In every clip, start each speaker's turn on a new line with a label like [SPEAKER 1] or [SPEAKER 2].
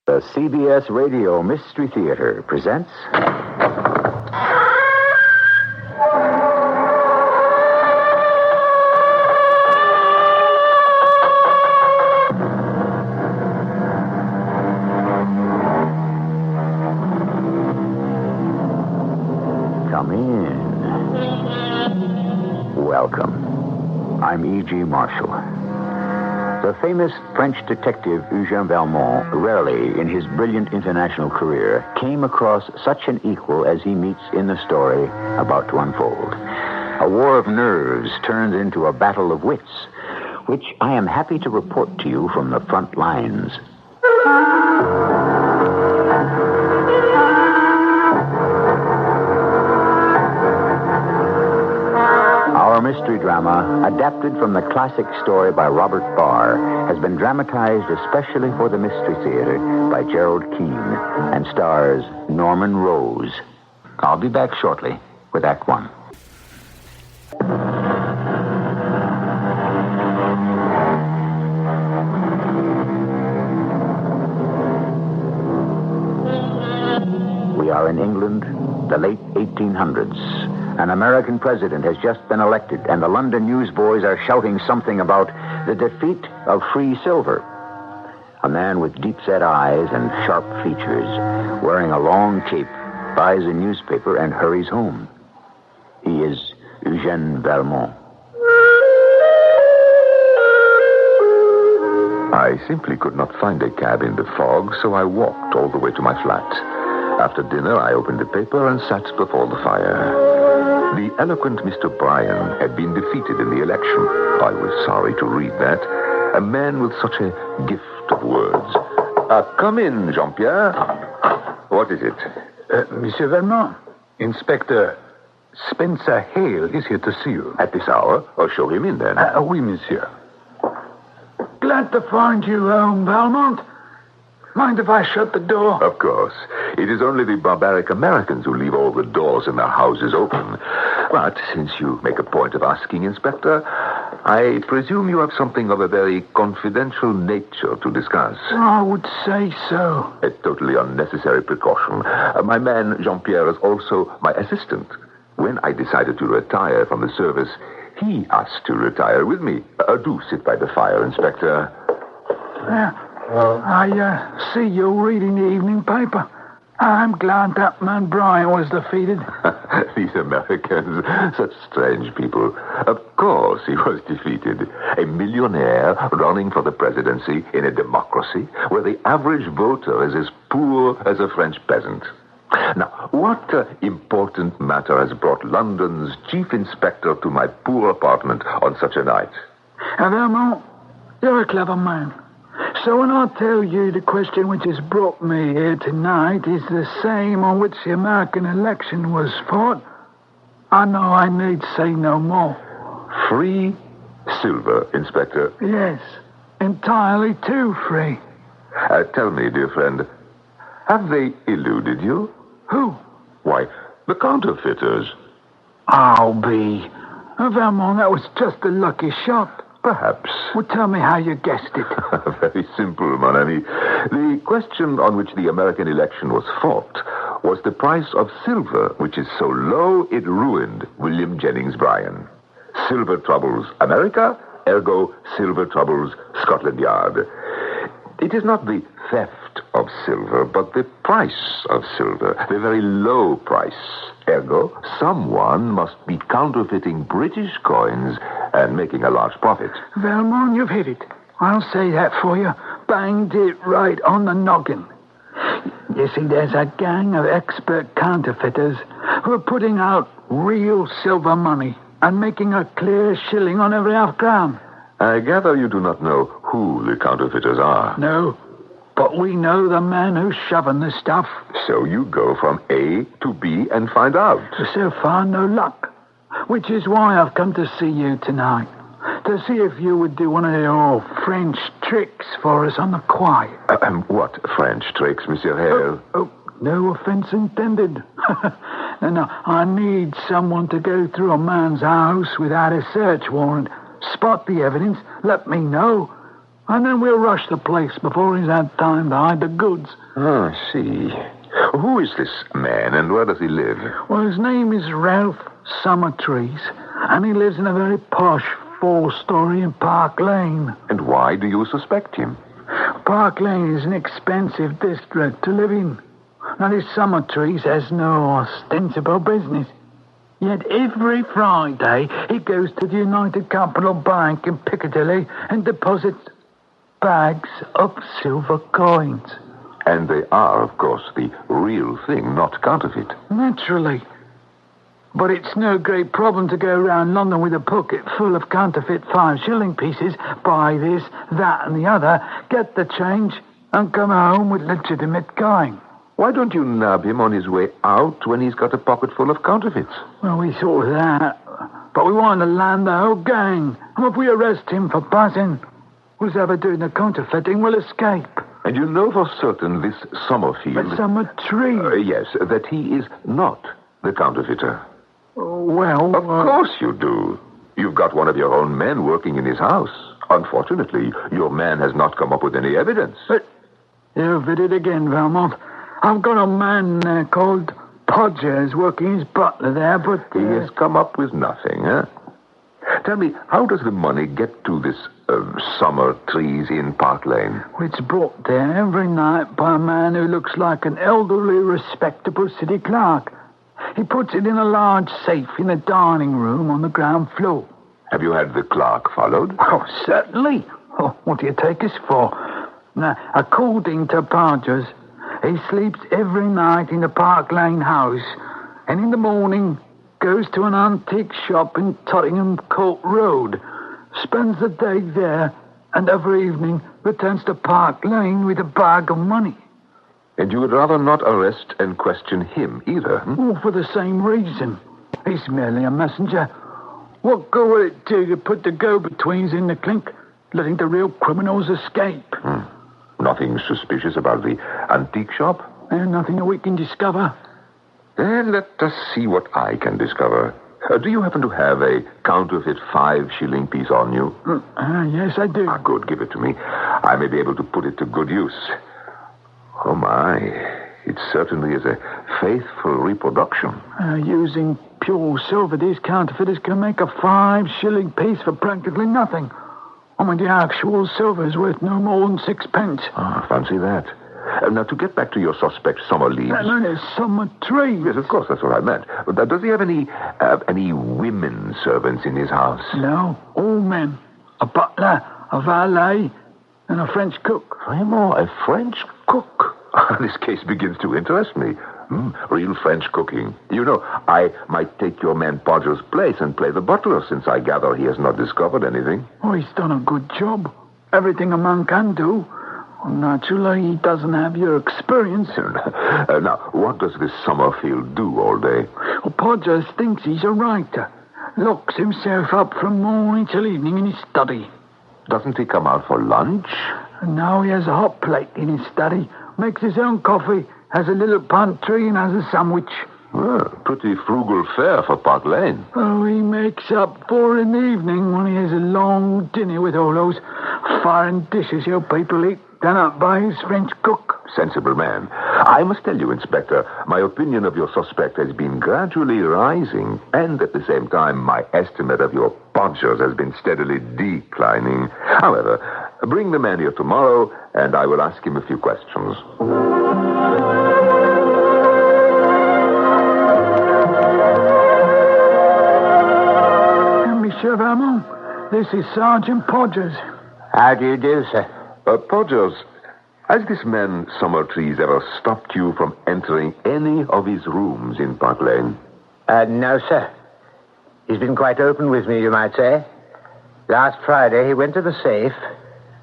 [SPEAKER 1] The CBS Radio Mystery Theater presents... Come in. Welcome. I'm E.G. Marshall. The famous French detective Eugène Valmont rarely, in his brilliant international career, came across such an equal as he meets in the story about to unfold. A war of nerves turns into a battle of wits, which I am happy to report to you from the front lines. Our mystery drama, adapted from the classic story by Robert Barr, has been dramatized especially for the Mystery Theater by Gerald Keane and stars Norman Rose. I'll be back shortly with Act One. We are in England, the late 1800s. An American president has just been elected, and the London newsboys are shouting something about the defeat of free silver. A man with deep-set eyes and sharp features, wearing a long cape, buys a newspaper and hurries home. He is Eugène Valmont.
[SPEAKER 2] I simply could not find a cab in the fog, so I walked all the way to my flat. After dinner, I opened the paper and sat before the fire. The eloquent Mr. Bryan had been defeated in the election. I was sorry to read that. A man with such a gift of words. Come in, Jean-Pierre. What is it?
[SPEAKER 3] Monsieur Valmont, Inspector Spencer Hale is here to see you.
[SPEAKER 2] At this hour? Oh, show him in, then.
[SPEAKER 3] Oui, monsieur. Glad to find you home, Valmont. Mind if I shut the door?
[SPEAKER 2] Of course. It is only the barbaric Americans who leave all the doors in their houses open. But since you make a point of asking, Inspector, I presume you have something of a very confidential nature to discuss.
[SPEAKER 3] I would say so.
[SPEAKER 2] A totally unnecessary precaution. My man, Jean-Pierre, is also my assistant. When I decided to retire from the service, he asked to retire with me. Do sit by the fire, Inspector.
[SPEAKER 3] I see you're reading the evening paper. I'm glad that man Bryan was defeated.
[SPEAKER 2] These Americans, such strange people. Of course he was defeated. A millionaire running for the presidency in a democracy where the average voter is as poor as a French peasant. Now, what important matter has brought London's chief inspector to my poor apartment on such a night?
[SPEAKER 3] Valmont, you're a clever man. So when I tell you the question which has brought me here tonight is the same on which the American election was fought, I know I need say no more.
[SPEAKER 2] Free silver, Inspector.
[SPEAKER 3] Yes, entirely too free.
[SPEAKER 2] Tell me, dear friend, have they eluded you?
[SPEAKER 3] Who?
[SPEAKER 2] Why, the counterfeiters.
[SPEAKER 3] I'll be. Valmont, that was just a lucky shot.
[SPEAKER 2] Perhaps.
[SPEAKER 3] Well, tell me how you guessed it.
[SPEAKER 2] Very simple, mon ami. The question on which the American election was fought was the price of silver, which is so low it ruined William Jennings Bryan. Silver troubles America, ergo silver troubles Scotland Yard. It is not the theft of silver, but the price of silver, the very low price. Ergo, someone must be counterfeiting British coins and making a large profit.
[SPEAKER 3] Valmont, you've hit it. I'll say that for you. Banged it right on the noggin. You see, there's a gang of expert counterfeiters who are putting out real silver money and making a clear shilling on every half-crown.
[SPEAKER 2] I gather you do not know who the counterfeiters are.
[SPEAKER 3] No, but we know the man who's shoving the stuff.
[SPEAKER 2] So you go from A to B and find out.
[SPEAKER 3] So far, no luck. Which is why I've come to see you tonight. To see if you would do one of your French tricks for us on the quiet.
[SPEAKER 2] What French tricks, Monsieur Hale?
[SPEAKER 3] Oh, no offense intended. No, I need someone to go through a man's house without a search warrant, spot the evidence, let me know, And then we'll rush the place before he's had time to hide the goods.
[SPEAKER 2] I see. Who is this man, and where does he live?
[SPEAKER 3] Well, his name is Ralph Summertrees, and he lives in a very posh 4-story in Park Lane.
[SPEAKER 2] And why do you suspect him?
[SPEAKER 3] Park Lane is an expensive district to live in. Now, this Summertrees has no ostensible business. Yet every Friday, he goes to the United Capital Bank in Piccadilly and deposits bags of silver coins.
[SPEAKER 2] And they are, of course, the real thing, not counterfeit.
[SPEAKER 3] Naturally. But it's no great problem to go around London with a pocket full of counterfeit 5-shilling pieces, buy this, that, and the other, get the change, and come home with legitimate coin.
[SPEAKER 2] Why don't you nab him on his way out when he's got a pocket full of counterfeits?
[SPEAKER 3] Well, we thought of that, but we want to land the whole gang. And if we arrest him for buzzing, whoever doing the counterfeiting will escape.
[SPEAKER 2] And you know for certain this Summerfield...
[SPEAKER 3] But Summertree...
[SPEAKER 2] yes, that he is not the counterfeiter.
[SPEAKER 3] Well...
[SPEAKER 2] Of course you do. You've got one of your own men working in his house. Unfortunately, your man has not come up with any evidence.
[SPEAKER 3] But you've hit it again, Valmont. I've got a man there called Podgers working as butler there, but...
[SPEAKER 2] He has come up with nothing, huh? Tell me, how does the money get to this Summertrees in Park Lane?
[SPEAKER 3] It's brought there every night by a man who looks like an elderly, respectable city clerk. He puts it in a large safe in the dining room on the ground floor.
[SPEAKER 2] Have you had the clerk followed?
[SPEAKER 3] Oh, certainly. Oh, what do you take us for? Now, according to Podgers, he sleeps every night in the Park Lane house, and in the morning goes to an antique shop in Tottenham Court Road, spends the day there, and every evening returns to Park Lane with a bag of money.
[SPEAKER 2] And you would rather not arrest and question him either,
[SPEAKER 3] Oh, for the same reason. He's merely a messenger. What good will it do to put the go-betweens in the clink, letting the real criminals escape?
[SPEAKER 2] Nothing suspicious about the antique shop?
[SPEAKER 3] And nothing that we can discover.
[SPEAKER 2] Then let us see what I can discover. Do you happen to have a counterfeit 5-shilling piece on you?
[SPEAKER 3] Yes, I do.
[SPEAKER 2] Good, give it to me. I may be able to put it to good use. Oh, my. It certainly is a faithful reproduction.
[SPEAKER 3] Using pure silver, these counterfeiters can make a 5-shilling piece for practically nothing. I mean, the actual silver is worth no more than 6p.
[SPEAKER 2] Fancy that. Now, to get back to your suspect, Summerleaves...
[SPEAKER 3] No, there's Summertree.
[SPEAKER 2] Yes, of course, that's what I meant. Does he have any women servants in his house?
[SPEAKER 3] No, all men. A butler, a valet, and a French cook.
[SPEAKER 2] Vraiment, a French cook? This case begins to interest me. Real French cooking. You know, I might take your man Podger's place and play the butler, since I gather he has not discovered anything.
[SPEAKER 3] Oh, he's done a good job. Everything a man can do. Naturally, he doesn't have your experience.
[SPEAKER 2] Now, what does this Summerfield do all day?
[SPEAKER 3] Well, Podgers thinks he's a writer. Locks himself up from morning till evening in his study.
[SPEAKER 2] Doesn't he come out for lunch?
[SPEAKER 3] And now he has a hot plate in his study, makes his own coffee, has a little pantry, and has a sandwich.
[SPEAKER 2] Pretty frugal fare for Park Lane.
[SPEAKER 3] Oh, he makes up for it in the evening when he has a long dinner with all those foreign dishes your people eat, done up by his French cook.
[SPEAKER 2] Sensible man. I must tell you, Inspector, my opinion of your suspect has been gradually rising, and at the same time, my estimate of your Podgers has been steadily declining. However, bring the man here tomorrow, and I will ask him a few questions.
[SPEAKER 3] Monsieur Valmont, this is Sergeant Podgers.
[SPEAKER 1] How do you do, sir?
[SPEAKER 2] Podgers, has this man Summertrees ever stopped you from entering any of his rooms in Park Lane?
[SPEAKER 1] No, sir. He's been quite open with me, you might say. Last Friday, he went to the safe,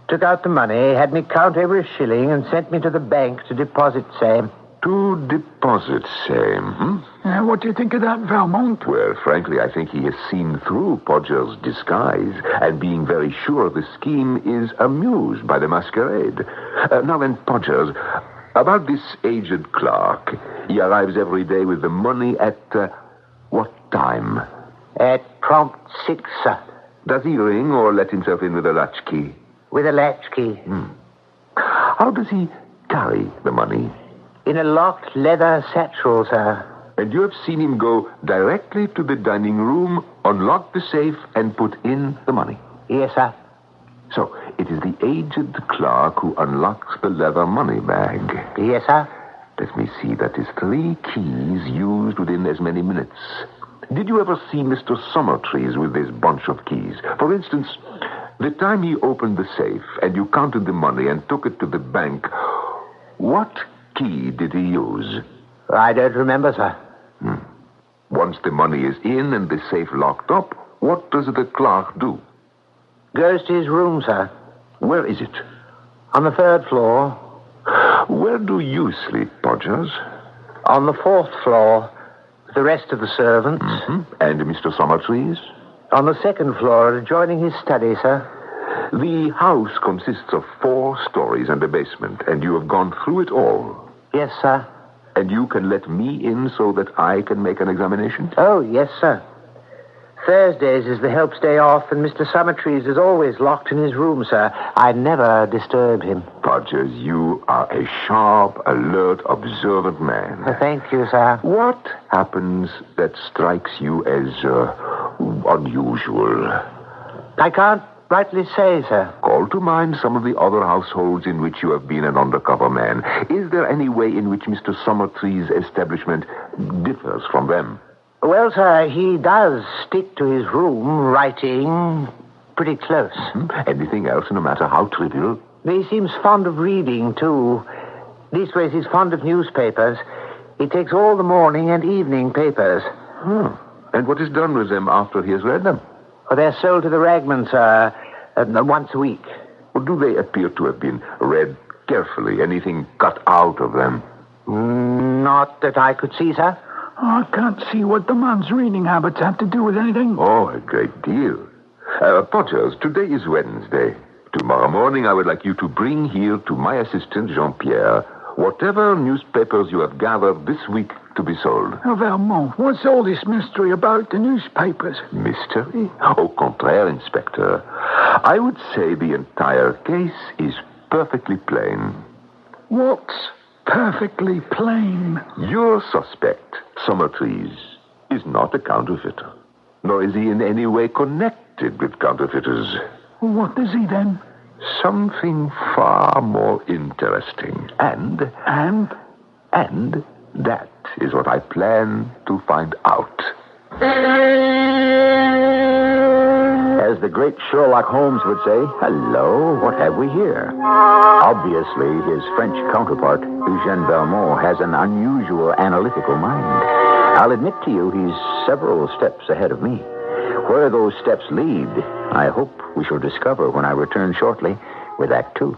[SPEAKER 1] took out the money, had me count every shilling, and sent me to the bank to deposit same.
[SPEAKER 2] To deposit same,
[SPEAKER 3] What do you think of that, Valmont?
[SPEAKER 2] Well, frankly, I think he has seen through Podgers' disguise, and being very sure of the scheme, is amused by the masquerade. Now then, Podgers, about this aged clerk. He arrives every day with the money at what time?
[SPEAKER 1] At prompt 6, sir.
[SPEAKER 2] Does he ring or let himself in with a latchkey?
[SPEAKER 4] With a latchkey.
[SPEAKER 2] How does he carry the money?
[SPEAKER 4] In a locked leather satchel, sir.
[SPEAKER 2] And you have seen him go directly to the dining room, unlock the safe, and put in the money?
[SPEAKER 4] Yes, sir.
[SPEAKER 2] So, it is the aged clerk who unlocks the leather money bag.
[SPEAKER 4] Yes, sir.
[SPEAKER 2] Let me see. That is 3 keys used within as many minutes. Did you ever see Mr. Summertrees with this bunch of keys? For instance, the time he opened the safe and you counted the money and took it to the bank, what key did he use?
[SPEAKER 4] I don't remember, sir.
[SPEAKER 2] Once the money is in and the safe locked up, what does the clerk do?
[SPEAKER 4] Goes to his room, sir.
[SPEAKER 2] Where is it?
[SPEAKER 4] On the 3rd floor.
[SPEAKER 2] Where do you sleep, Podgers?
[SPEAKER 4] On the 4th floor. With the rest of the servants.
[SPEAKER 2] And Mr. Summertrees?
[SPEAKER 4] On the 2nd floor, adjoining his study, sir.
[SPEAKER 2] The house consists of 4 stories and a basement, and you have gone through it all.
[SPEAKER 4] Yes, sir.
[SPEAKER 2] And you can let me in so that I can make an examination?
[SPEAKER 4] Oh, yes, sir. Thursdays is the help's day off, and Mr. Summertrees is always locked in his room, sir. I never disturb him.
[SPEAKER 2] Podgers, you are a sharp, alert, observant man.
[SPEAKER 4] Thank you, sir.
[SPEAKER 2] What happens that strikes you as unusual?
[SPEAKER 4] I can't rightly say, sir.
[SPEAKER 2] Call to mind some of the other households in which you have been an undercover man. Is there any way in which Mr. Summertrees' establishment differs from them?
[SPEAKER 4] Well, sir, he does stick to his room, writing pretty close.
[SPEAKER 2] Anything else, no matter how trivial?
[SPEAKER 4] He seems fond of reading, too. Leastways, he's fond of newspapers. He takes all the morning and evening papers.
[SPEAKER 2] And what is done with them after he has read them?
[SPEAKER 4] Well, they're sold to the ragman, sir, once a week.
[SPEAKER 2] Or do they appear to have been read carefully? Anything cut out of them?
[SPEAKER 4] Not that I could see, sir.
[SPEAKER 3] I can't see what the man's reading habits have to do with anything.
[SPEAKER 2] Oh, a great deal. Podgers, today is Wednesday. Tomorrow morning, I would like you to bring here to my assistant, Jean-Pierre, whatever newspapers you have gathered this week to be sold.
[SPEAKER 3] Oh, Valmont, what's all this mystery about the newspapers?
[SPEAKER 2] Mystery? Au contraire, Inspector. I would say the entire case is perfectly plain.
[SPEAKER 3] What's perfectly plain?
[SPEAKER 2] Your suspect, Summertrees, is not a counterfeiter. Nor is he in any way connected with counterfeiters.
[SPEAKER 3] What is he, then?
[SPEAKER 2] Something far more interesting. And that is what I plan to find out.
[SPEAKER 1] As the great Sherlock Holmes would say, hello, what have we here? Obviously, his French counterpart, Eugène Valmont, has an unusual analytical mind. I'll admit to you he's several steps ahead of me. Where those steps lead, I hope we shall discover when I return shortly with Act 2.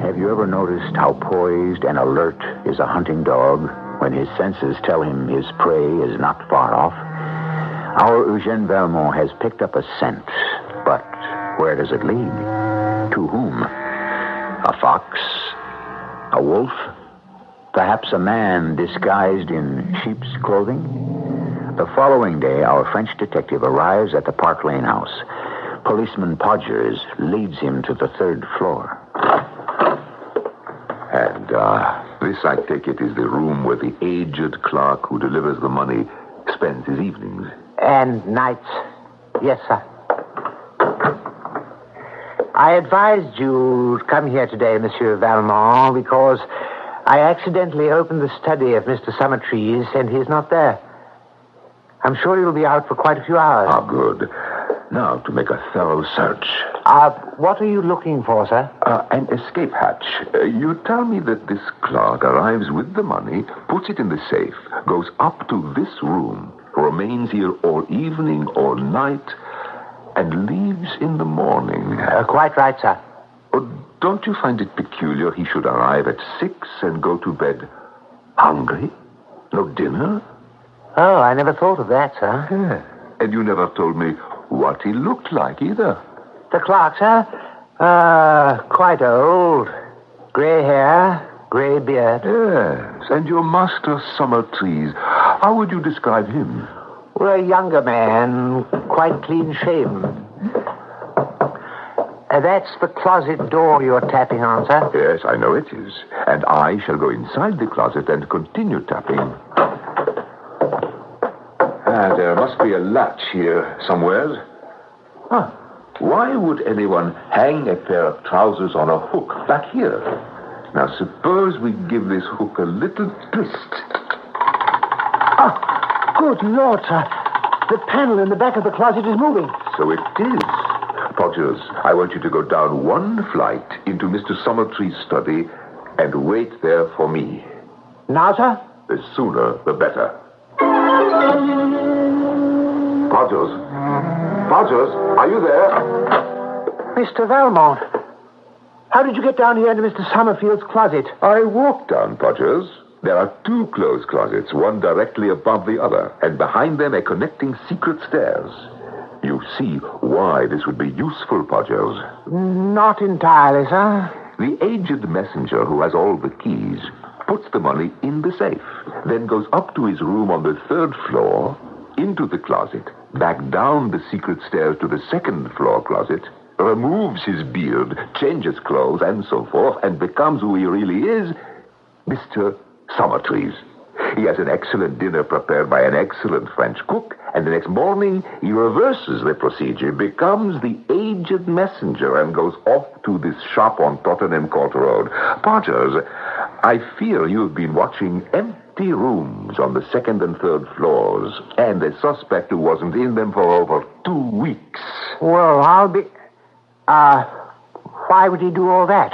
[SPEAKER 1] Have you ever noticed how poised and alert is a hunting dog when his senses tell him his prey is not far off? Our Eugène Valmont has picked up a scent, but where does it lead? To whom? A fox? A wolf? Perhaps a man disguised in sheep's clothing? The following day, our French detective arrives at the Park Lane house. Policeman Podgers leads him to the 3rd floor.
[SPEAKER 2] And this, I take it, is the room where the aged clerk who delivers the money spends his evenings.
[SPEAKER 4] And nights. Yes, sir. I advised you to come here today, Monsieur Valmont, because I accidentally opened the study of Mr. Summertrees, and he's not there. I'm sure he'll be out for quite a few hours.
[SPEAKER 2] Ah, good. Now, to make a thorough search.
[SPEAKER 4] What are you looking for, sir?
[SPEAKER 2] An escape hatch. You tell me that this clerk arrives with the money, puts it in the safe, goes up to this room, remains here all evening, all night, and leaves in the morning.
[SPEAKER 4] Quite right, sir.
[SPEAKER 2] Oh, don't you find it peculiar he should arrive at 6 and go to bed hungry? No dinner?
[SPEAKER 4] Oh, I never thought of that, sir.
[SPEAKER 2] Yeah. And you never told me what he looked like either.
[SPEAKER 4] The clerk, sir? Quite old. Grey hair, grey beard.
[SPEAKER 2] Yes, and your master Summertrees. How would you describe him?
[SPEAKER 4] Well, a younger man, quite clean-shaven. That's the closet door you're tapping on, sir.
[SPEAKER 2] Yes, I know it is. And I shall go inside the closet and continue tapping. There must be a latch here somewhere. Huh. Why would anyone hang a pair of trousers on a hook back here? Now, suppose we give this hook a little twist.
[SPEAKER 4] Good Lord, sir. The panel in the back of the closet is moving.
[SPEAKER 2] So it is. Podgers, I want you to go down one flight into Mr. Summertree's study and wait there for me.
[SPEAKER 4] Now, sir?
[SPEAKER 2] The sooner, the better. Podgers? Podgers, are you there?
[SPEAKER 4] Mr. Valmont, how did you get down here into Mr. Summerfield's closet?
[SPEAKER 2] I walked down, Podgers. There are two closed closets, one directly above the other, and behind them a connecting secret stairs. You see why this would be useful, Podgers.
[SPEAKER 4] Not entirely, sir.
[SPEAKER 2] The aged messenger who has all the keys puts the money in the safe, then goes up to his room on the 3rd floor, into the closet, back down the secret stairs to the 2nd floor closet, removes his beard, changes clothes, and so forth, and becomes who he really is, Mr. Summertrees. He has an excellent dinner prepared by an excellent French cook, and the next morning he reverses the procedure, becomes the aged messenger, and goes off to this shop on Tottenham Court Road. Podgers, I fear you've been watching empty rooms on the 2nd and 3rd floors, and a suspect who wasn't in them for over 2 weeks.
[SPEAKER 4] Well, I'll be... why would he do all that?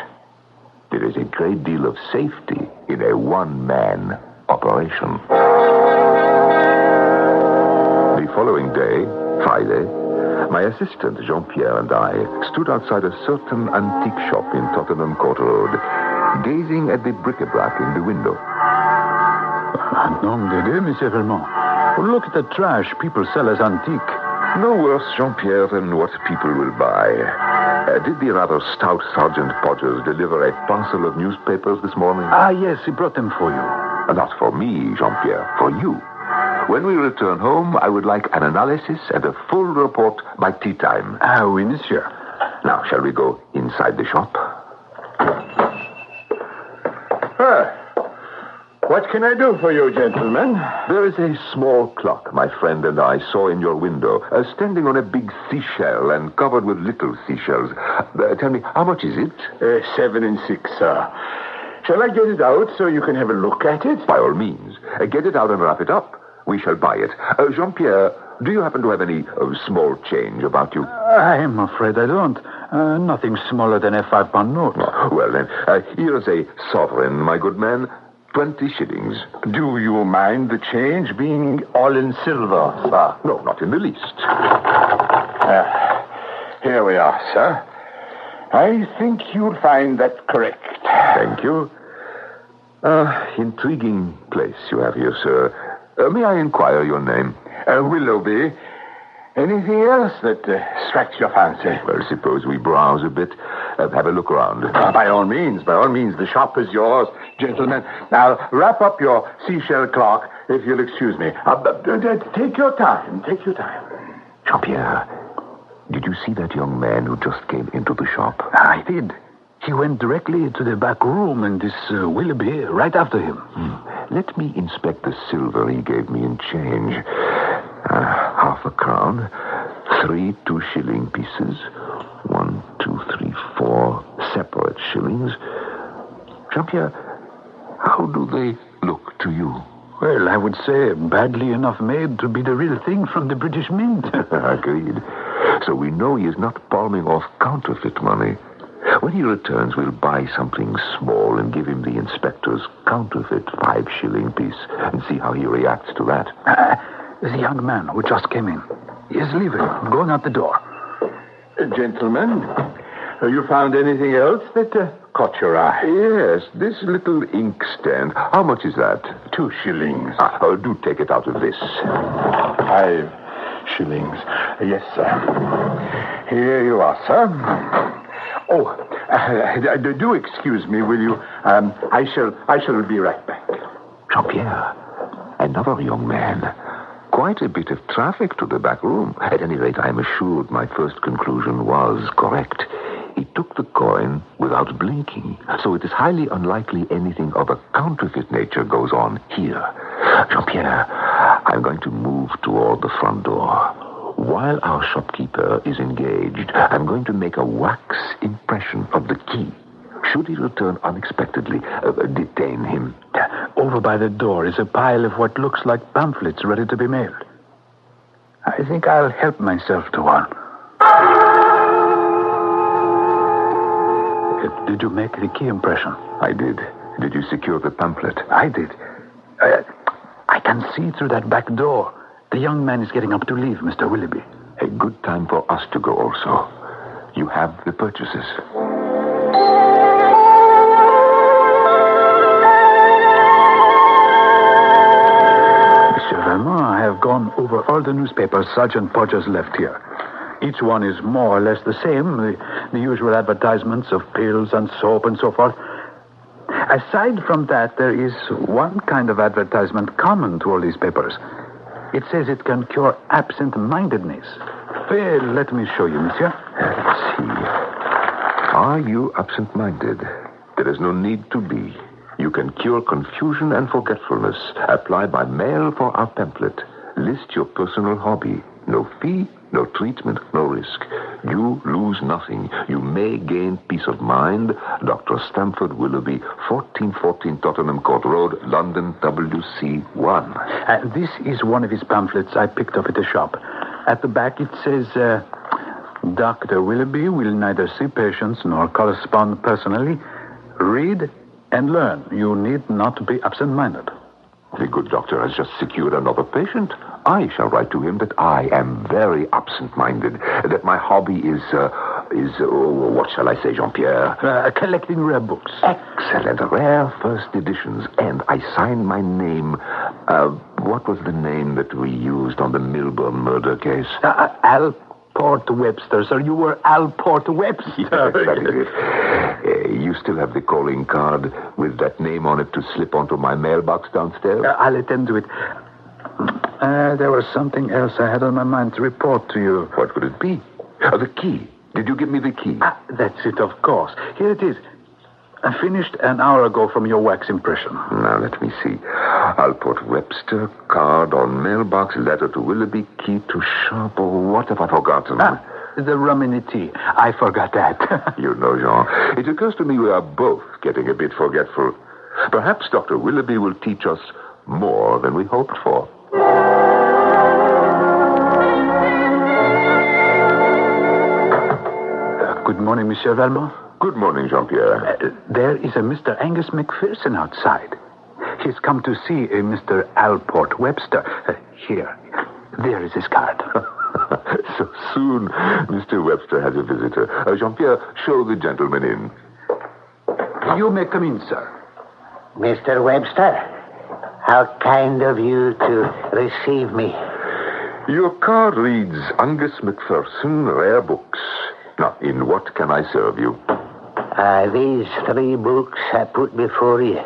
[SPEAKER 2] There is a great deal of safety in a one-man operation. The following day, Friday, my assistant Jean-Pierre and I stood outside a certain antique shop in Tottenham Court Road, gazing at the bric-a-brac in the window.
[SPEAKER 3] Nom de Dieu, Monsieur Valmont. Look at the trash people sell as antique.
[SPEAKER 2] No worse, Jean-Pierre, than what people will buy. Did the rather stout Sergeant Podgers deliver a parcel of newspapers this morning?
[SPEAKER 3] Yes, he brought them for you.
[SPEAKER 2] Not for me, Jean-Pierre, for you. When we return home, I would like an analysis and a full report by tea time.
[SPEAKER 3] Oui, monsieur.
[SPEAKER 2] Now, shall we go inside the shop?
[SPEAKER 5] What can I do for you, gentlemen?
[SPEAKER 2] There is a small clock my friend and I saw in your window, standing on a big seashell and covered with little seashells. Tell me, how much is it?
[SPEAKER 5] 7 and 6, sir. Shall I get it out so you can have a look at it?
[SPEAKER 2] By all means. Get it out and wrap it up. We shall buy it. Jean-Pierre, do you happen to have any small change about you?
[SPEAKER 3] I'm afraid I don't. Nothing smaller than a 5-pound note.
[SPEAKER 2] Oh, well, then, here's a sovereign, my good man. 20 shillings.
[SPEAKER 5] Do you mind the change being all in silver, sir?
[SPEAKER 2] No, not in the least.
[SPEAKER 5] Here we are, sir. I think you'll find that correct.
[SPEAKER 2] Thank you. Intriguing place you have here, sir. May I inquire your name?
[SPEAKER 5] Willoughby. Anything else that strikes your fancy?
[SPEAKER 2] Well, suppose we browse a bit. Have a look around.
[SPEAKER 5] By all means. The shop is yours, gentlemen. Now, wrap up your seashell clock, if you'll excuse me. Take your time.
[SPEAKER 2] Jean-Pierre, did you see that young man who just came into the shop?
[SPEAKER 3] I did. He went directly to the back room, and this Willoughby right after him.
[SPEAKER 2] Let me inspect the silver he gave me in change. Half a crown, 3 2-shilling pieces, 1, 2, 3, 4 separate shillings. Jean-Pierre, how do they look to you?
[SPEAKER 3] Well, I would say badly enough made to be the real thing from the British Mint.
[SPEAKER 2] Agreed. So we know he is not palming off counterfeit money. When he returns, we'll buy something small and give him the inspector's counterfeit 5-shilling piece and see how he reacts to that.
[SPEAKER 3] There's a young man who just came in. He is leaving, going out the door.
[SPEAKER 5] Gentlemen, you found anything else that caught your eye?
[SPEAKER 2] Yes, this little inkstand. How much is that?
[SPEAKER 5] 2 shillings.
[SPEAKER 2] Do take it out of this.
[SPEAKER 5] 5 shillings. Yes, sir. Here you are, sir. Oh, Do excuse me, will you? I shall be right back.
[SPEAKER 2] Jean-Pierre, another young man. Quite a bit of traffic to the back room. At any rate, I am assured my first conclusion was correct. He took the coin without blinking, so it is highly unlikely anything of a counterfeit nature goes on here. Jean-Pierre, I'm going to move toward the front door. While our shopkeeper is engaged, I'm going to make a wax impression of the key. Should he return unexpectedly, detain him.
[SPEAKER 3] Over by the door is a pile of what looks like pamphlets ready to be mailed. I think I'll help myself to one. Did you make the key impression?
[SPEAKER 2] I did. Did you secure the pamphlet?
[SPEAKER 3] I did. I can see through that back door. The young man is getting up to leave, Mr. Willoughby.
[SPEAKER 2] A good time for us to go also. You have the purchases.
[SPEAKER 3] Monsieur Valmont, I have gone over all the newspapers Sergeant Podgers left here. Each one is more or less the same, the usual advertisements of pills and soap and so forth. Aside from that, there is one kind of advertisement common to all these papers. It says it can cure absent-mindedness. Well, let me show you, monsieur.
[SPEAKER 2] Let's see. Are you absent-minded? There is no need to be. You can cure confusion and forgetfulness. Apply by mail for our pamphlet. List your personal hobby. No fee, no treatment, no risk. You lose nothing. You may gain peace of mind. Dr. Stamford Willoughby, 1414 Tottenham Court Road, London, WC1.
[SPEAKER 3] This is one of his pamphlets I picked up at the shop. At the back it says, Dr. Willoughby will neither see patients nor correspond personally. Read and learn. You need not be absent-minded.
[SPEAKER 2] The good doctor has just secured another patient. I shall write to him that I am very absent-minded, that my hobby is what shall I say, Jean-Pierre?
[SPEAKER 3] Collecting rare books.
[SPEAKER 2] Excellent, rare first editions. And I sign my name. What was the name that we used on the Milburn murder case?
[SPEAKER 3] Alport Webster, sir. You were Alport Webster.
[SPEAKER 2] Yes, that is it. You still have the calling card with that name on it to slip onto my mailbox downstairs?
[SPEAKER 3] I'll attend to it. There was something else I had on my mind to report to you.
[SPEAKER 2] What would it be? The key. Did you give me the key?
[SPEAKER 3] That's it, of course. Here it is. I finished an hour ago from your wax impression.
[SPEAKER 2] Now, let me see. Alport Webster, card on mailbox, letter to Willoughby, key to shop, or what have I forgotten?
[SPEAKER 3] The rum in the tea. I forgot that.
[SPEAKER 2] You know, Jean, it occurs to me we are both getting a bit forgetful. Perhaps Dr. Willoughby will teach us more than we hoped for.
[SPEAKER 3] Good morning, Monsieur Valmont.
[SPEAKER 2] Good morning, Jean-Pierre.
[SPEAKER 3] There is a Mr. Angus McPherson outside. He's come to see Mr. Alport Webster. Here. There is his card.
[SPEAKER 2] So soon, Mr. Webster has a visitor. Jean-Pierre, show the gentleman in.
[SPEAKER 3] You may come in, sir.
[SPEAKER 4] Mr. Webster, how kind of you to receive me.
[SPEAKER 2] Your card reads Angus McPherson, Rare Books. Now, in what can I serve you?
[SPEAKER 4] These 3 books I put before you.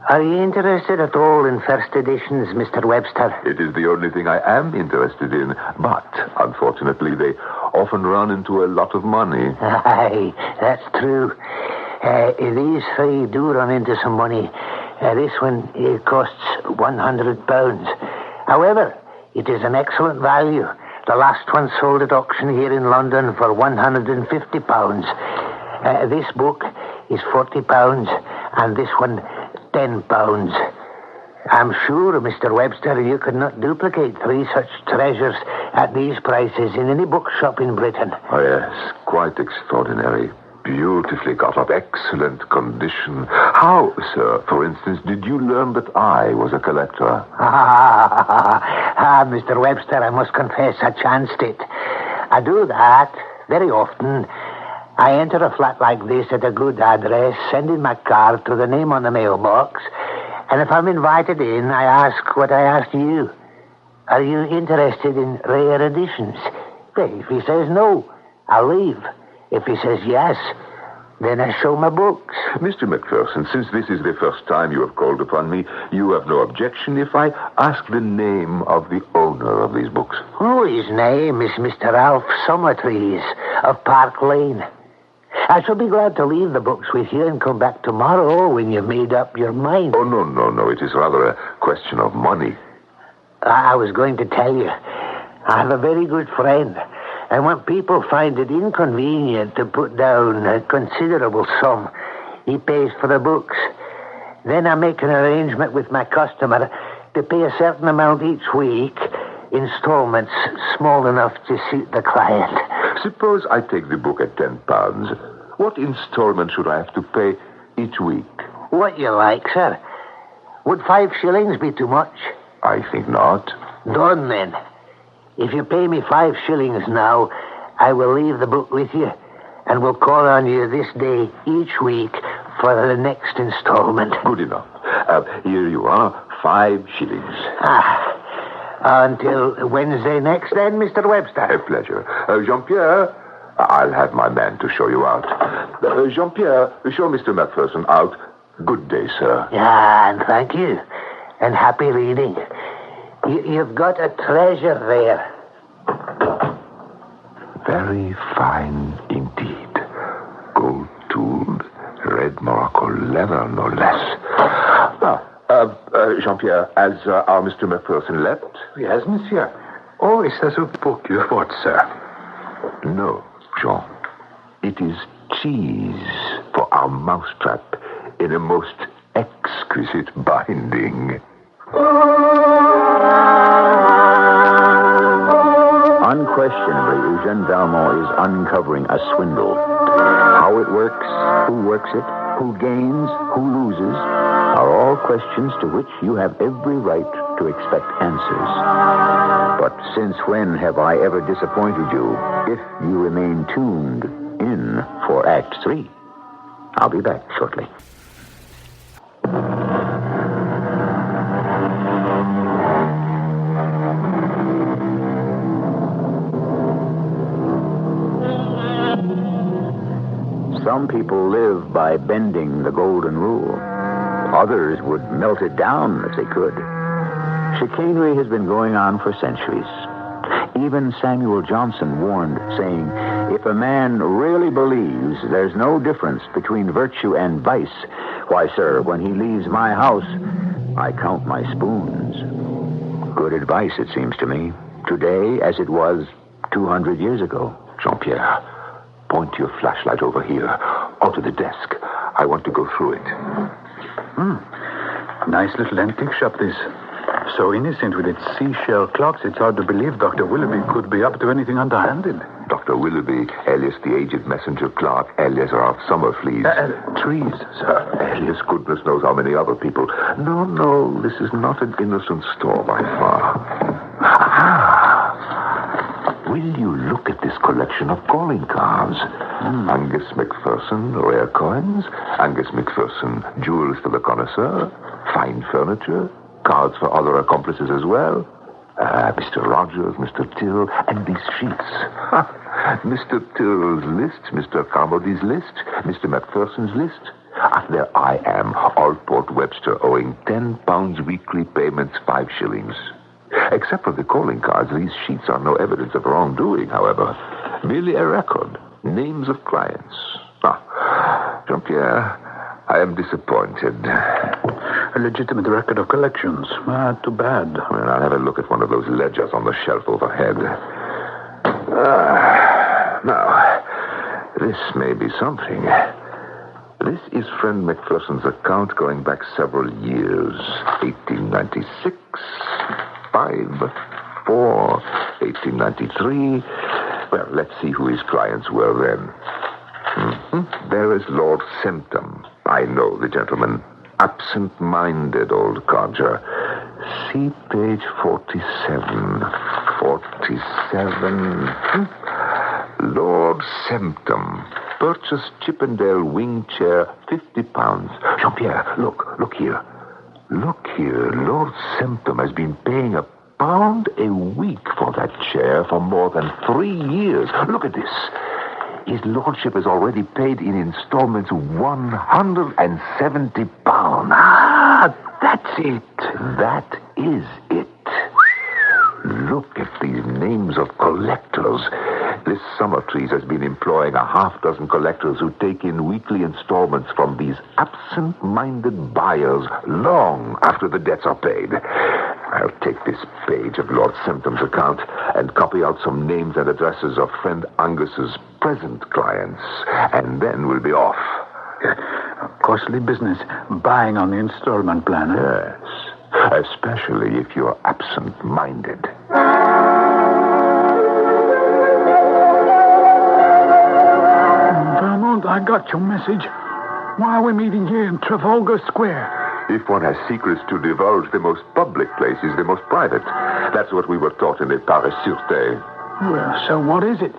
[SPEAKER 4] Are you interested at all in first editions, Mr. Webster?
[SPEAKER 2] It is the only thing I am interested in, but, unfortunately, they often run into a lot of money.
[SPEAKER 4] Aye, that's true. These 3 do run into some money. This one, it costs £100. However, it is an excellent value. The last one sold at auction here in London for £150. This book is £40, and this one £10. I'm sure, Mr. Webster, you could not duplicate 3 such treasures at these prices in any bookshop in Britain.
[SPEAKER 2] Oh, yes, quite extraordinary. Beautifully got up, excellent condition. How, sir, for instance, did you learn that I was a collector?
[SPEAKER 4] Mr. Webster, I must confess I chanced it. I do that very often. I enter a flat like this at a good address, send in my card to the name on the mailbox, and if I'm invited in, I ask what I asked you. Are you interested in rare editions? Well, if he says no, I'll leave. If he says yes, Then I show my books.
[SPEAKER 2] Mr. McPherson, since this is the first time you have called upon me, you have no objection if I ask the name of the owner of these books.
[SPEAKER 4] Oh, his name is Mr. Ralph Summertrees of Park Lane. I shall be glad to leave the books with you and come back tomorrow when you've made up your mind.
[SPEAKER 2] Oh, no. It is rather a question of money.
[SPEAKER 4] I was going to tell you, I have a very good friend. And when people find it inconvenient to put down a considerable sum, he pays for the books. Then I make an arrangement with my customer to pay a certain amount each week, installments small enough to suit the client.
[SPEAKER 2] Suppose I take the book at £10. What installment should I have to pay each week?
[SPEAKER 4] What you like, sir. Would 5 shillings be too much?
[SPEAKER 2] I think not.
[SPEAKER 4] Done, then. If you pay me 5 shillings now, I will leave the book with you, and will call on you this day each week for the next installment.
[SPEAKER 2] Good enough. Here you are, 5 shillings.
[SPEAKER 4] Until Wednesday next, then, Mr. Webster.
[SPEAKER 2] A pleasure. Jean-Pierre, I'll have my man to show you out. Jean-Pierre, show Mr. Macpherson out. Good day, sir.
[SPEAKER 4] Yeah, and thank you. And happy reading. You've got a treasure there.
[SPEAKER 2] Very fine indeed. Gold-tooled, red Morocco leather, no less. Jean-Pierre, has our Mr. Macpherson left?
[SPEAKER 3] Yes, monsieur. Oh, is that a book you bought, sir?
[SPEAKER 2] No, Jean. It is cheese for our mousetrap in a most exquisite binding.
[SPEAKER 1] Unquestionably, Eugène Valmont is uncovering a swindle. How it works, who works it, who gains, who loses, are all questions to which you have every right to expect answers. But since when have I ever disappointed you if you remain tuned in for Act 3? I'll be back shortly. Some people live by bending the golden rule. Others would melt it down if they could. Chicanery has been going on for centuries. Even Samuel Johnson warned, saying, if a man really believes there's no difference between virtue and vice, why, sir, when he leaves my house, I count my spoons. Good advice, it seems to me, today as it was 200 years ago.
[SPEAKER 2] Jean-Pierre, point your flashlight over here, onto the desk. I want to go through it.
[SPEAKER 3] Nice little antique shop, this. So innocent with its seashell clocks, it's hard to believe Dr. Willoughby could be up to anything underhanded.
[SPEAKER 2] Dr. Willoughby, alias the aged messenger clerk, alias Ralph Summerfleas.
[SPEAKER 3] Trees, sir.
[SPEAKER 2] Alias goodness knows how many other people. No, this is not an innocent store by far. Will you look at this collection of calling cards? Angus McPherson, rare coins. Angus McPherson, jewels for the connoisseur. Fine furniture. Cards for other accomplices as well. Mr. Rogers, Mr. Till, and these sheets. Mr. Till's list, Mr. Carmody's list, Mr. McPherson's list. There I am, Allport Webster, owing £10 weekly payments, 5 shillings. Except for the calling cards, these sheets are no evidence of wrongdoing, however. Merely a record. Names of clients. Jean-Pierre, I am disappointed.
[SPEAKER 3] A legitimate record of collections. Too bad.
[SPEAKER 2] Well, I'll have a look at one of those ledgers on the shelf overhead. Now, this may be something. This is friend McPherson's account going back several years. 1896, 5, 4, 1893. Well, let's see who his clients were then. There is Lord Symptom. I know the gentleman. Absent-minded old codger. See page 47. 47. Lord Symptom. Purchased Chippendale wing chair, £50. Jean-Pierre, look here. Look here. Lord Symptom has been paying £1 a week for that chair for more than 3 years. Look at this. His lordship has already paid in installments £170.
[SPEAKER 3] Ah, that's it.
[SPEAKER 2] That is it. Look at these names of collectors. This Summertrees has been employing a half-dozen collectors who take in weekly installments from these absent-minded buyers long after the debts are paid. I'll take this page of Lord Semptom's account and copy out some names and addresses of friend Angus's present clients, and then we'll be off.
[SPEAKER 3] Costly business, buying on the installment plan.
[SPEAKER 2] Yes, especially if you're absent-minded.
[SPEAKER 3] Vermont, I got your message. Why are we meeting here in Trafalgar Square?
[SPEAKER 2] If one has secrets to divulge, the most public place is the most private. That's what we were taught in the Paris Sûreté.
[SPEAKER 3] Well, so what is it?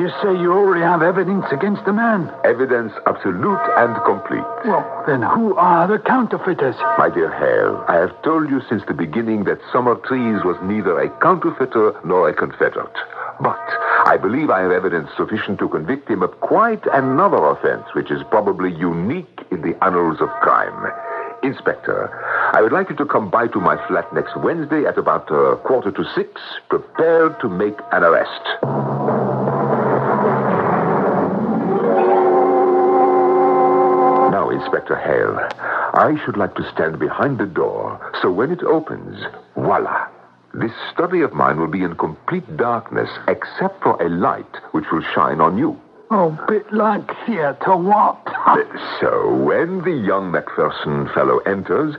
[SPEAKER 3] You say you already have evidence against the man.
[SPEAKER 2] Evidence absolute and complete.
[SPEAKER 3] Well, then who are the counterfeiters?
[SPEAKER 2] My dear Hale, I have told you since the beginning that Summertrees was neither a counterfeiter nor a confederate. But I believe I have evidence sufficient to convict him of quite another offense, which is probably unique in the annals of crime. Inspector, I would like you to come by to my flat next Wednesday at about 5:45, prepared to make an arrest. Now, Inspector Hale, I should like to stand behind the door, so when it opens, voila, this study of mine will be in complete darkness, except for a light which will shine on you.
[SPEAKER 3] Oh, bit like theater, what?
[SPEAKER 2] So, when the young Macpherson fellow enters,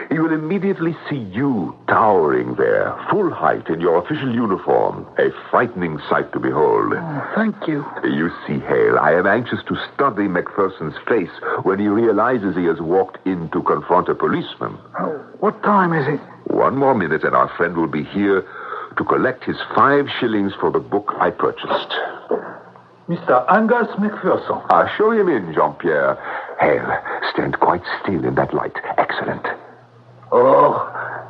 [SPEAKER 2] he will immediately see you towering there, full height in your official uniform. A frightening sight to behold.
[SPEAKER 3] Oh, thank you.
[SPEAKER 2] You see, Hale, I am anxious to study Macpherson's face when he realizes he has walked in to confront a policeman.
[SPEAKER 3] Oh, what time is it?
[SPEAKER 2] 1 more minute and our friend will be here to collect his 5 shillings for the book I purchased.
[SPEAKER 3] Mr. Angus Macpherson.
[SPEAKER 2] Show him in, Jean-Pierre. Hale, stand quite still in that light. Excellent.
[SPEAKER 4] Oh,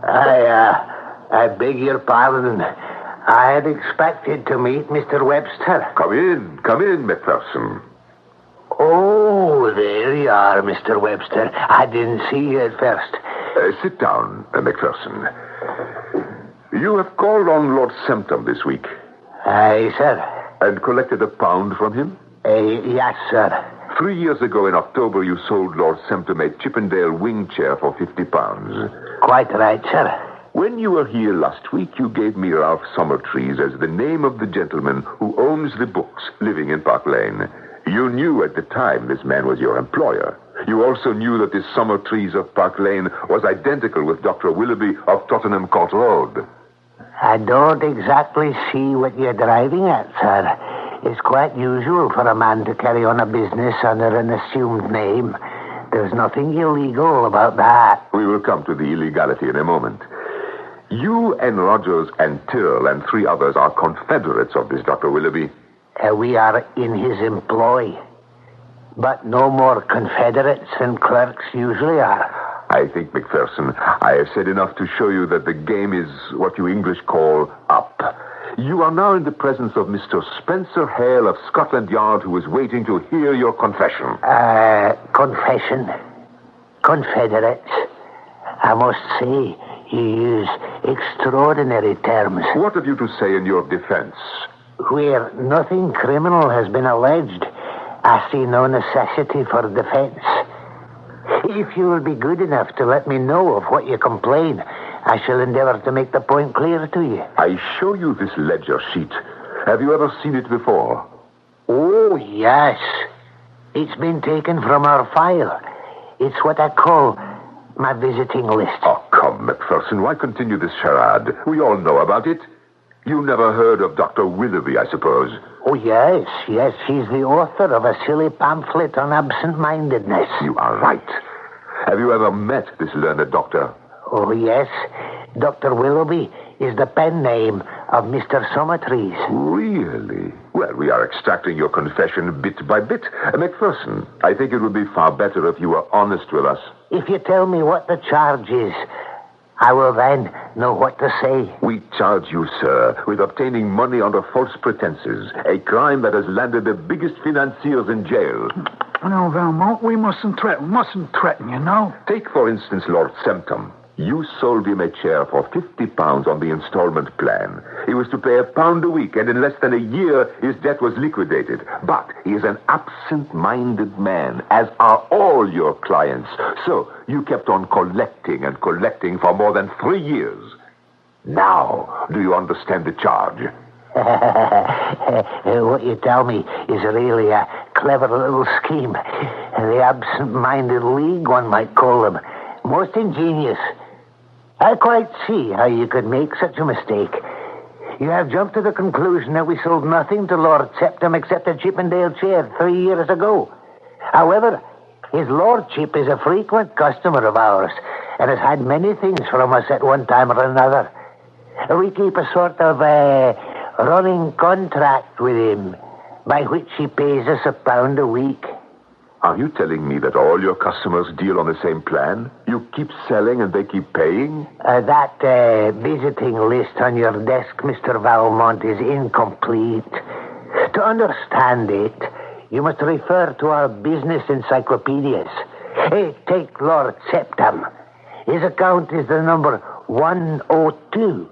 [SPEAKER 4] I beg your pardon. I had expected to meet Mr. Webster.
[SPEAKER 2] Come in, Macpherson.
[SPEAKER 4] Oh, there you are, Mr. Webster. I didn't see you at first.
[SPEAKER 2] Sit down, Macpherson. You have called on Lord Semptom this week.
[SPEAKER 4] Aye, sir.
[SPEAKER 2] And collected £1 from him?
[SPEAKER 4] Yes, sir.
[SPEAKER 2] 3 years ago in October, you sold Lord Semptom a Chippendale wing chair for £50.
[SPEAKER 4] Quite right, sir.
[SPEAKER 2] When you were here last week, you gave me Ralph Summertrees as the name of the gentleman who owns the books living in Park Lane. You knew at the time this man was your employer. You also knew that this Summertrees of Park Lane was identical with Dr. Willoughby of Tottenham Court Road.
[SPEAKER 4] I don't exactly see what you're driving at, sir. It's quite usual for a man to carry on a business under an assumed name. There's nothing illegal about that.
[SPEAKER 2] We will come to the illegality in a moment. You and Rogers and Tyrrell and 3 others are confederates of this Dr. Willoughby.
[SPEAKER 4] We are in his employ. But no more confederates than clerks usually are.
[SPEAKER 2] I think, Macpherson, I have said enough to show you that the game is what you English call up. You are now in the presence of Mr. Spencer Hale of Scotland Yard, who is waiting to hear your confession.
[SPEAKER 4] Confession? Confederates? I must say, you use extraordinary terms.
[SPEAKER 2] What have you to say in your defense?
[SPEAKER 4] Where nothing criminal has been alleged, I see no necessity for defense. If you will be good enough to let me know of what you complain, I shall endeavor to make the point clear to you.
[SPEAKER 2] I show you this ledger sheet. Have you ever seen it before?
[SPEAKER 4] Oh, yes. It's been taken from our file. It's what I call my visiting list.
[SPEAKER 2] Oh, come, Macpherson, why continue this charade? We all know about it. You never heard of Dr. Willoughby, I suppose.
[SPEAKER 4] Oh, yes. He's the author of a silly pamphlet on absent-mindedness.
[SPEAKER 2] You are right. Have you ever met this learned doctor?
[SPEAKER 4] Oh, yes. Dr. Willoughby is the pen name of Mr. Summertrees.
[SPEAKER 2] Really? Well, we are extracting your confession bit by bit. Macpherson, I think it would be far better if you were honest with us.
[SPEAKER 4] If you tell me what the charge is, I will then know what to say.
[SPEAKER 2] We charge you, sir, with obtaining money under false pretenses, a crime that has landed the biggest financiers in jail.
[SPEAKER 3] No, Valmont, we mustn't threaten, you know.
[SPEAKER 2] Take, for instance, Lord Semptom. You sold him a chair for £50 on the installment plan. He was to pay £1 a week, and in less than a year, his debt was liquidated. But he is an absent-minded man, as are all your clients. So you kept on collecting and collecting for more than 3 years. Now, do you understand the charge?
[SPEAKER 4] What you tell me is really a clever little scheme. The absent-minded league, one might call them. Most ingenious. I quite see how you could make such a mistake. You have jumped to the conclusion that we sold nothing to Lord Septum except a Chippendale chair 3 years ago. However, his lordship is a frequent customer of ours and has had many things from us at one time or another. We keep a sort of running contract with him by which he pays us £1 a week.
[SPEAKER 2] Are you telling me that all your customers deal on the same plan? You keep selling and they keep paying?
[SPEAKER 4] That visiting list on your desk, Mr. Valmont, is incomplete. To understand it, you must refer to our business encyclopedias. Take Lord Septum. His account is the number 102.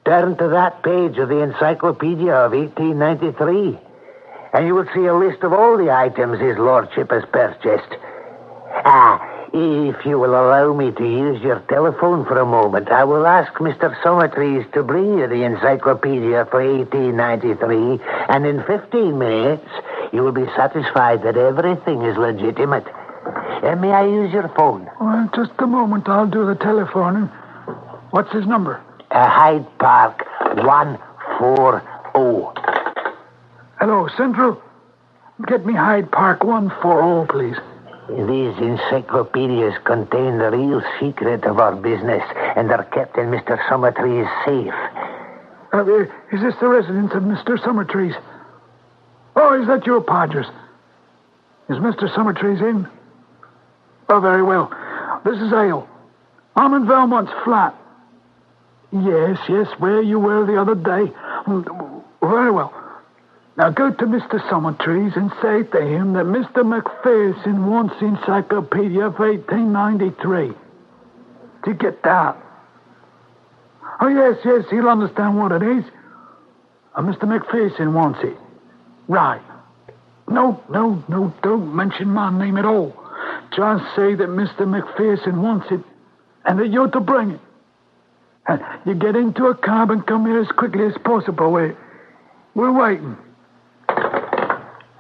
[SPEAKER 4] Turn to that page of the encyclopedia of 1893. And you will see a list of all the items his lordship has purchased. If you will allow me to use your telephone for a moment, I will ask Mr. Summertrees to bring you the encyclopedia for 1893, and in 15 minutes, you will be satisfied that everything is legitimate. May I use your phone?
[SPEAKER 3] Well, just a moment. I'll do the telephoning. What's his number?
[SPEAKER 4] Hyde Park 140.
[SPEAKER 3] Hello, Central. Get me Hyde Park 140, please.
[SPEAKER 4] These encyclopedias contain the real secret of our business, and are kept in Mr. Summertrees' safe.
[SPEAKER 3] Is this the residence of Mr. Summertrees? Oh, is that your Podgers? Is Mr. Summertrees in? Oh, very well. This is Ale. I'm in Valmont's flat. Yes, where you were the other day. Very well. Now go to Mr. Summertrees and say to him that Mr. McPherson wants the encyclopedia of 1893. Did you get that? Oh, yes, he'll understand what it is. Mr. McPherson wants it. Right. No, don't mention my name at all. Just say that Mr. McPherson wants it and that you're to bring it. And you get into a cab and come here as quickly as possible. We're waiting.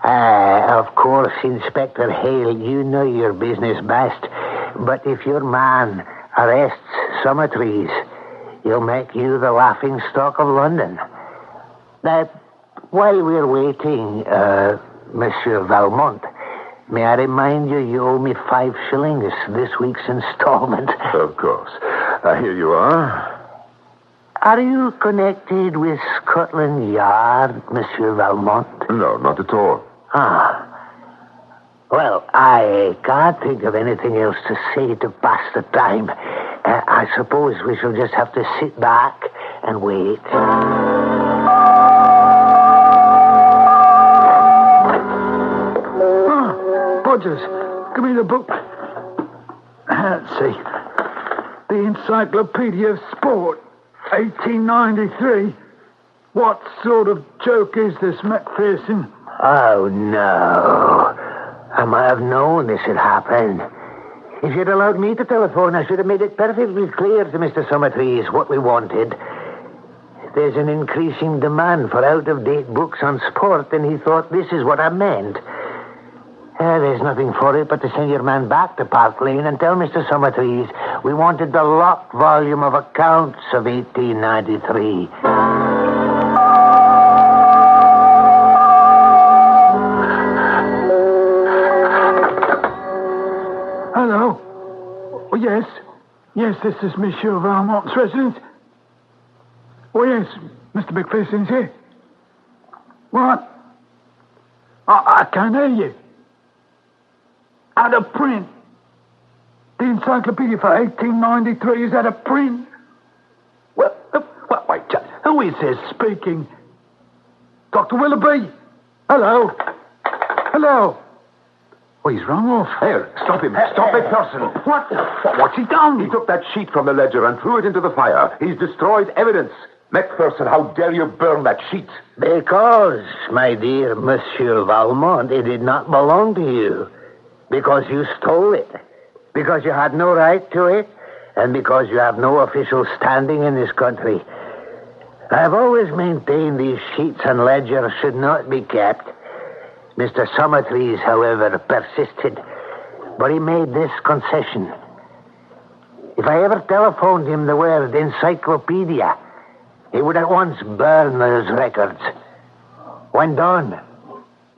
[SPEAKER 4] Of course, Inspector Hale, you know your business best. But if your man arrests Summertrees, he'll make you the laughing stock of London. Now, while we're waiting, Monsieur Valmont, may I remind you owe me 5 shillings this week's installment?
[SPEAKER 2] Of course. Here you are.
[SPEAKER 4] Are you connected with Scotland Yard, Monsieur Valmont?
[SPEAKER 2] No, not at all.
[SPEAKER 4] Well, I can't think of anything else to say to pass the time. I suppose we shall just have to sit back and wait.
[SPEAKER 3] Podgers, give me the book. Let's see. The Encyclopedia of Sport, 1893. What sort of joke is this, McPherson?
[SPEAKER 4] Oh, no. I might have known this had happened. If you'd allowed me to telephone, I should have made it perfectly clear to Mr. Summertrees what we wanted. There's an increasing demand for out-of-date books on sport, and he thought this is what I meant. There's nothing for it but to send your man back to Park Lane and tell Mr. Summertrees we wanted the locked volume of accounts of 1893.
[SPEAKER 3] Hello? Oh, yes. Yes, this is Monsieur Valmont's residence. Oh, yes, Mr. McPherson's here. What? I can't hear you. Out of print. The encyclopedia for 1893 is out of print. Who is this speaking? Dr. Willoughby? Hello? Hello? Oh, he's rung off.
[SPEAKER 2] Here, stop him. Stop it, person.
[SPEAKER 3] What? What's he done?
[SPEAKER 2] He took that sheet from the ledger and threw it into the fire. He's destroyed evidence. Macpherson, how dare you burn that sheet?
[SPEAKER 4] Because, my dear Monsieur Valmont, it did not belong to you. Because you stole it. Because you had no right to it. And because you have no official standing in this country. I have always maintained these sheets and ledgers should not be kept. Mr. Summertrees, however, persisted. But he made this concession. If I ever telephoned him the word encyclopedia, he would at once burn those records. When done,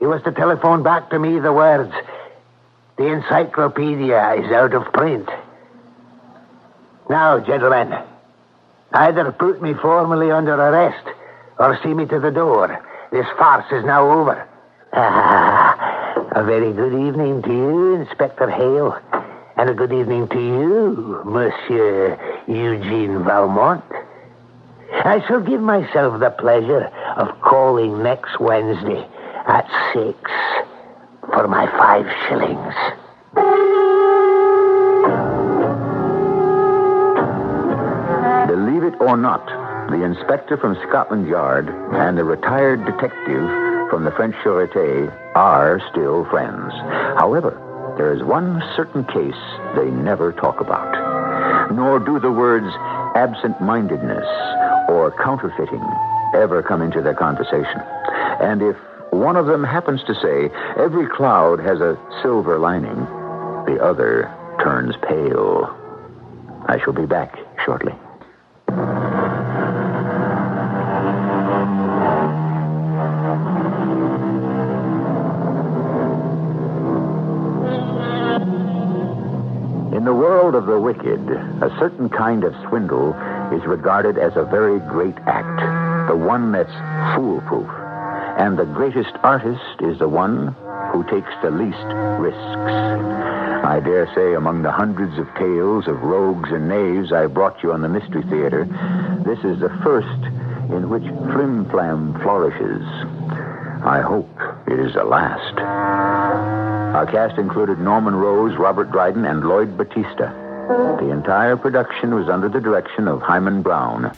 [SPEAKER 4] he was to telephone back to me the words, "The encyclopedia is out of print." Now, gentlemen, either put me formally under arrest or see me to the door. This farce is now over. A very good evening to you, Inspector Hale. And a good evening to you, Monsieur Eugene Valmont. I shall give myself the pleasure of calling next Wednesday at 6 for my 5 shillings.
[SPEAKER 1] Believe it or not, the inspector from Scotland Yard and the retired detective from the French Sûreté are still friends. However, there is one certain case they never talk about. Nor do the words absent-mindedness or counterfeiting ever come into their conversation. And if one of them happens to say, every cloud has a silver lining, the other turns pale. I shall be back shortly. In the world of the wicked, a certain kind of swindle is regarded as a very great act, the one that's foolproof. And the greatest artist is the one who takes the least risks. I dare say among the hundreds of tales of rogues and knaves I brought you on the Mystery Theater, this is the first in which flim-flam flourishes. I hope it is the last. Our cast included Norman Rose, Robert Dryden, and Lloyd Battista. The entire production was under the direction of Hyman Brown.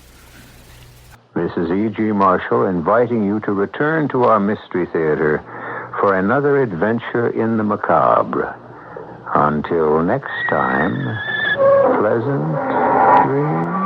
[SPEAKER 1] This is E.G. Marshall inviting you to return to our Mystery Theater for another adventure in the macabre. Until next time, pleasant dreams.